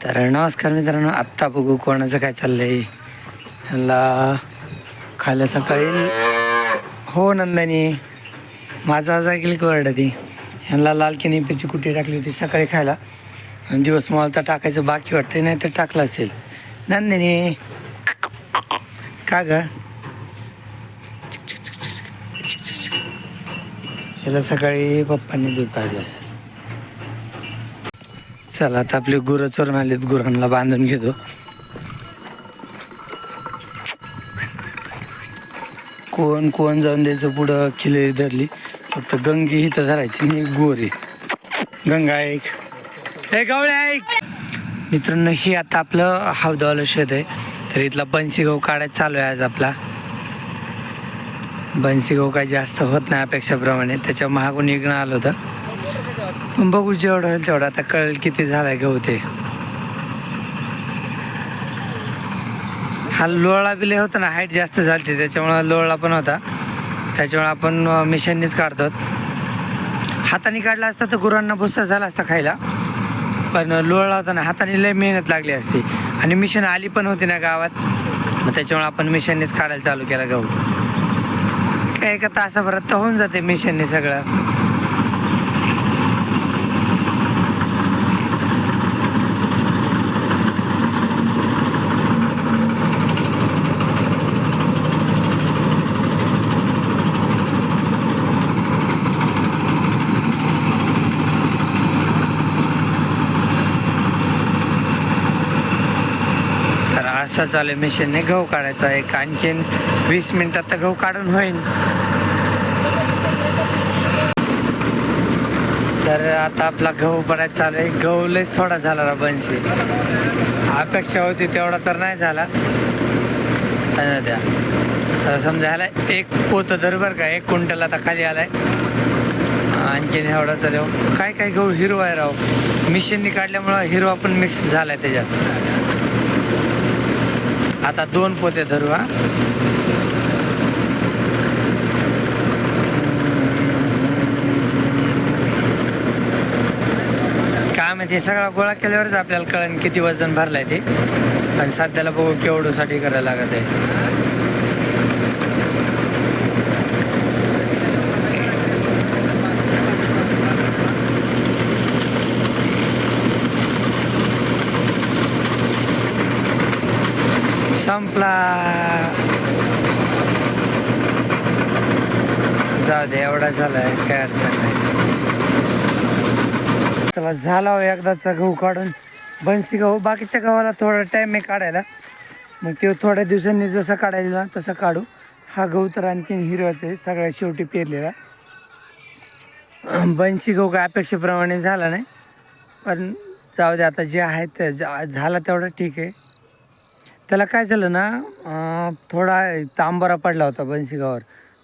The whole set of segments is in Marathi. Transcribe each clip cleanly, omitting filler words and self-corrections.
तर नमस्कार मित्रांनो, आत्ता बघू कोणाचं काय चाललंय. ह्याला खायला सकाळी हो नंदनी माझा आज ऐकली की ओरडा ती. ह्यांना लाल केनीपीची कुटी टाकली होती सकाळी खायला. आणि दिवस मला तर टाकायचं बाकी वाटतं, नाही तर टाकलं असेल. नंदिनी का ग? ह्याला सकाळी पप्पांनी दूध पाजलं असेल. चला आता आपले गुरं चोरून आलेत, गुरांना बांधून घेतो. कोण कोण जाऊन द्यायचं पुढं खिलेरी धरली, फक्त गंगी इथं धरायची नाही. गोरी गंगा ऐक, हे गवळे ऐक. मित्रांनो, हे आता आपलं हौदावालं शेत आहे. तर इथला बन्सी गहू काढायचा चालू आहे आज आपला. बन्सी गहू काही जास्त होत नाही अपेक्षाप्रमाणे, त्याच्या महागून निघणं आलं होतं. पण बघू जेवढं होईल तेवढं. आता कळेल किती झालाय गहू ते. हा लोळा बिले होता ना, हाईट जास्त झाली त्याच्यामुळं लोळा पण होता. त्याच्यामुळे आपण मिशननीच काढतो. हाताने काढला असता तर गुरांना भुस्सा झाला असता खायला, पण लोळला होता ना, हाताने लय मेहनत लागली असती. आणि मिशन आली पण होती ना गावात, मग त्याच्यामुळे आपण मिशननीच काढायला चालू केला गहू. काय एका तासाभरात तर होऊन जाते मिशनने सगळं. असं चालू मिशनने गहू काढायचा. एक आणखीन 20 मिनिटात तर गहू काढून होईल. तर आता आपला गहू पडायचा चालू आहे. गहू लयच थोडा झाला रा बन्सी. अपेक्षा होती तेवढा तर नाही झाला. द्या तर समजायला एक पोतं धर बरं का, 1 क्विंटल आता खाली आलाय. आणखीन एवढा तर काय काय गहू हिरवा आहे राव. मिशनने काढल्यामुळं हिरवा पण मिक्स झालाय त्याच्यात. आता 2 पोते धरू. काय माहिती, सगळा गोळा केल्यावरच आपल्याला कळेल किती वजन भरलाय ते. आणि सध्याला बघू केवढूसाठी करायला लागत आहे. संपला. जाऊ दे, एवढा झालाय काय अडचण नाही. चला झाला हो एकदाचा गहू काढून. बन्सी गहू बाकीच्या गव्हाला थोडा टाइम आहे काढायला, मग ते थोड्या दिवसांनी जसं काढायला तसं काढू. हा गहू तर आणखीन हिरवाच आहे, सगळ्यात शेवटी पेरलेला. बन्सी गहू काय अपेक्षेप्रमाणे झाला नाही, पण जाऊ दे आता जे आहे ते झाला तेवढं ठीक आहे. त्याला काय झालं ना, थोडा तांबरा पडला होता बन्सी गव्हावर.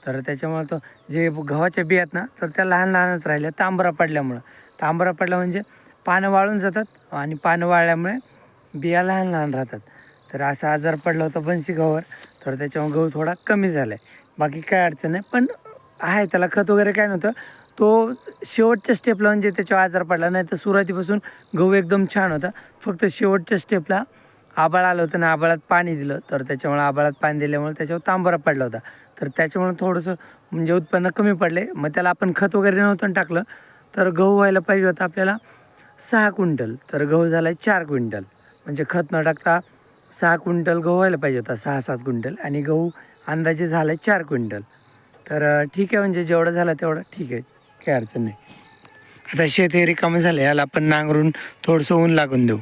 तर त्याच्यामुळं तो जे गव्हाच्या बियात ना, तर त्या लहान लहानच राहिल्या तांबरा पडल्यामुळं. तांबरा पडला म्हणजे पानं वाळून जातात, आणि पानं वाळल्यामुळे बिया लहान लहान राहतात. तर असा आजार पडला होता बन्सी गव्हावर. तर त्याच्यामुळे गहू थोडा कमी झाला आहे. बाकी काय अडचण नाही, पण आहे त्याला खत वगैरे काय नव्हतं. तो शेवटच्या स्टेपला म्हणजे त्याच्यावर आजार पडला. नाही तर सुरुवातीपासून गहू एकदम छान होता. फक्त शेवटच्या स्टेपला आबाळ आलं होतं ना, आबाळात पाणी दिलं, तर त्याच्यामुळे आबाळात पाणी दिल्यामुळे त्याच्यावर तांबरा पडला होता. तर त्याच्यामुळे थोडंसं म्हणजे उत्पन्न कमी पडले. मग त्याला आपण खत वगैरे नव्हतं टाकलं, तर गहू व्हायला पाहिजे होता आपल्याला 6 क्विंटल. तर गहू झाला आहे 4 क्विंटल. म्हणजे खत न टाकता 6 क्विंटल गहू व्हायला पाहिजे होता, 6-7 क्विंटल. आणि गहू अंदाजे झाला आहे 4 क्विंटल. तर ठीक आहे, म्हणजे जेवढं झालं तेवढं ठीक आहे, काही अडचण नाही. आता शेत हे रिकामं झालं, याला आपण नांगरून थोडंसं ऊन लागून देऊ.